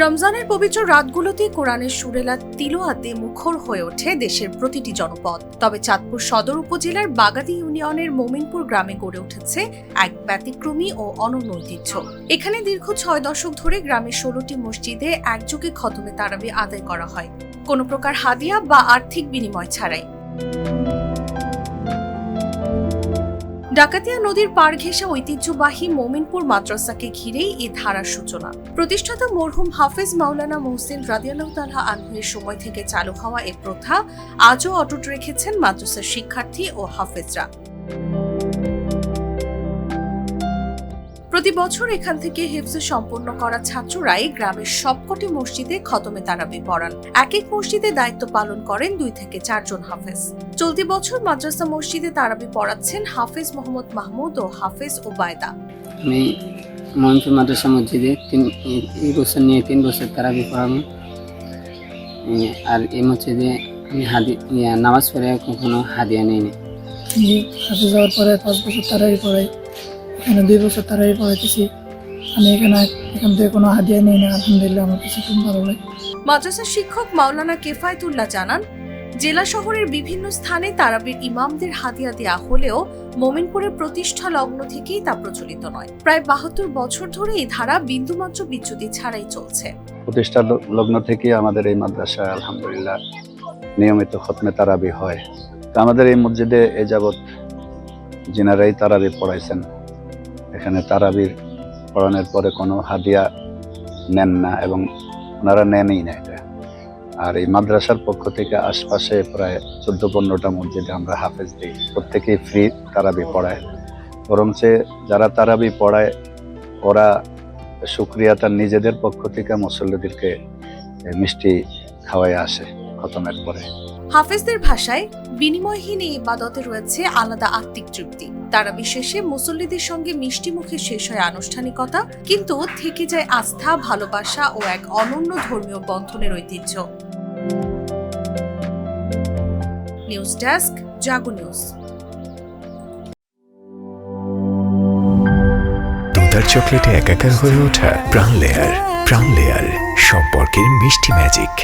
রমজানের পবিত্র রাতগুলোতে কোরআনের সুরেলা তিলাওয়াতে মুখর হয়ে ওঠে দেশের প্রতিটি জনপদ। তবে চাঁদপুর সদর উপজেলার বাগাদি ইউনিয়নের মোমিনপুর গ্রামে গড়ে উঠেছে এক ব্যতিক্রমী ও অনন্য ঐতিহ্য। এখানে দীর্ঘ ৬ দশক ধরে গ্রামের ১৬টি মসজিদে একযোগে খতমে তারাবি আদায় করা হয়, কোনো প্রকার হাদিয়া বা আর্থিক বিনিময় ছাড়াই। ডাকাতিয়া নদীর পাড় ঘেঁষা ঐতিহ্যবাহী মোমিনপুর মাদ্রাসাকে ঘিরেই এই ধারার সূচনা। প্রতিষ্ঠাতা মরহুম হাফেজ মাওলানা মুহসিন রাদিয়াল্লাহু তাআলা আনহুর সময় থেকে চালু হওয়া এই প্রথা আজও অটুট রেখেছেন মাদ্রাসার শিক্ষার্থী ও হাফেজরা। প্রতি বছর এখান থেকে হিফজ সম্পন্ন করা ছাত্ররাই গ্রামের সবকটি মসজিদে খতমে তারাবি পড়ান। এক এক মসজিদে দায়িত্ব পালন করেন ২ থেকে ৪ জন হাফেজ। চলতি বছর মাদ্রাসা মসজিদে তারাবি পড়াচ্ছেন হাফেজ মোহাম্মদ মাহমুদ ও হাফেজ ওবায়দা। আমি মোমিনপুর মাদ্রাসা মসজিদে এই বছর নিয়ে ৩ বছর তারাবি পড়াবো। আর এই মসজিদে আমি নামাজ পড়ে কখনো হাদিয়া নিইনি। হাফেজ হওয়ার পরে ৫ বছর তারাবি পড়াই, এখানে ২ বছর তারাবি পড়াইতেছি। আমি এখান থেকে কোনো হাদিয়া নেই না, আলহামদুলিল্লাহ আমার কাছে খুব ভালো লাগে। মাদ্রাসার শিক্ষক মাওলানা কেফায়েতুল্লাহ জানান, জেলা শহরের বিভিন্ন স্থানে তারাবির ইমামদের হাদিয়া দেয়া হলেও মোমিনপুরের প্রতিষ্ঠা লগ্ন থেকেই তা প্রচলিত নয়। প্রায় ৭২ বছর ধরে এই ধারা বিন্দুমাত্র বিচ্যুতি ছাড়াই চলছে। প্রতিষ্ঠা লগ্ন থেকে আমাদের এই মাদ্রাসায় আলহামদুলিল্লাহ নিয়মিত খতমে তারাবি হয়। তো আমাদের এই মসজিদে এ যাবৎ যিনারাই তারাবি পড়াইছেন, এখানে তারাবির পড়ানোর পরে কোনো হাদিয়া নেন না এবং ওনারা নেনই না এটা। আর এই মাদ্রাসার পক্ষ থেকে আশপাশে প্রায় ১৪-১৫টা মসজিদে আমরা হাফেজ দিই, প্রত্যেকেই ফ্রি তারাবি পড়ায়। বরঞ্চ যারা তারাবি পড়ায় ওরা শুকরিয়া তার নিজেদের পক্ষ থেকে মুসল্লিদেরকে মিষ্টি খাওয়াই আসে খতমের পরে। হাফেজদের ভাষায় বিনিময়হীন এই ইবাদতে রয়েছে আলাদা আত্মিক তৃপ্তি। তারাবি শেষে মুসল্লিদের সঙ্গে মিষ্টি মুখে শেষ হয় আনুষ্ঠানিকতা, কিন্তু থেকে যায় আস্থা, ভালোবাসা ও এক অনন্য ধর্মীয় বন্ধনের ঐতিহ্য। নিউজ ডেস্ক, জাগো নিউজ। তোতার চকলেটে একাকার হয়ে ওঠা প্রাণ লেয়ার সম্পর্কের মিষ্টি ম্যাজিক।